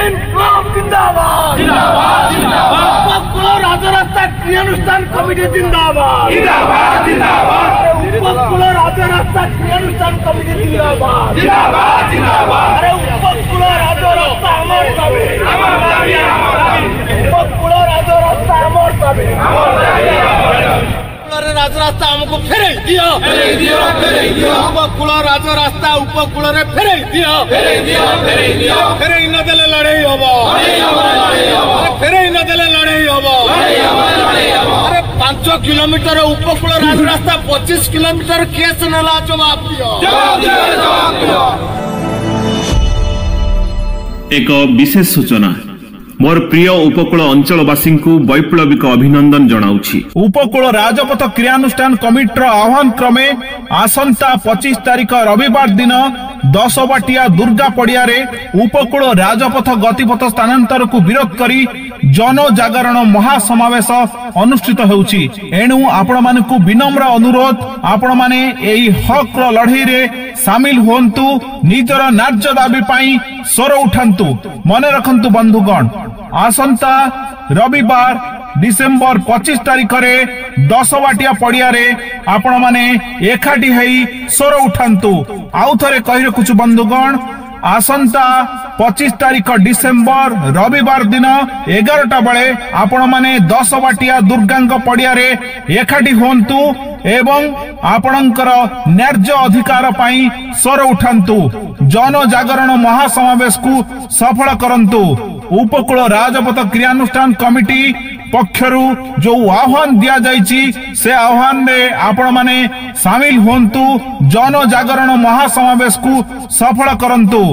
Main club जिंदाबाद जिंदाबाद जिंदाबाद उपकूल राजरास्ता क्रियानुष्ठान कमिटी जिंदाबाद जिंदाबाद जिंदाबाद उपकूल राजरास्ता क्रियानुष्ठान कमिटी जिंदाबाद जिंदाबाद जिंदाबाद अरे उपकूल राजरास्ता अमर दाबी उपकूल राजरास्ता अमर दाबी राजरास्ता हमको फेरे दियो उपकूल राजरास्ता उपकूल रे फेरे दियो फेरे न देले लड़ाई हबो फेरे न देले लड़ाई हबो अरे 5 किलोमीटर उपकूल राजरास्ता 25 किलोमीटर केस नला जवाब दियो एक विशेष सूचना मोर प्रिय उपकूल अंचलवासी को वैप्लविक अभिनंदन जनाउछि। उपकूल राजपथ क्रियानुष्ठान कमिटीर आह्वान क्रमे आसंता 25 तारिख रविवार दिन 10 बाटिया दुर्गा पड़िया रे उपकूल राजपथ गतिपथ स्थानांतर को विरोध करी जन जागरण महासमावेश अनुष्ठित होउछि। एणु आपण मानकु विनम्र अनुरोध आपण माने एही हक लड़ाई रे शामिल होंतु निजर न्याय्य दाबी पाई स्वर उठांतु। मने रखंतु बंधुगण आसंता रविवार डिसेंबर 25 तारिख रे 10 बाटिया पड़िया रे आपण माने एकाठी हेई स्वर उठांतु। आउ थरे कहि रखुछु बंधुगण आसंता 25 तारिख डिसेंबर रविवार दिन 11टा बेले आपण माने 10 बाटिया दुर्गांग पड़िया रे एकाठी होंतु एवं आपणकर न्याय्य अधिकार पाई स्वर उठांतु। जन जागरण महासमावेश को सफल करंतु। उपकूल राजपथ क्रियानुष्ठान कमिटी पक्षरु जो आह्वान दिया जाइछि से आह्वान में आपण माने शामिल होंतु। जन जागरण महासमावेश को सफल करंतु।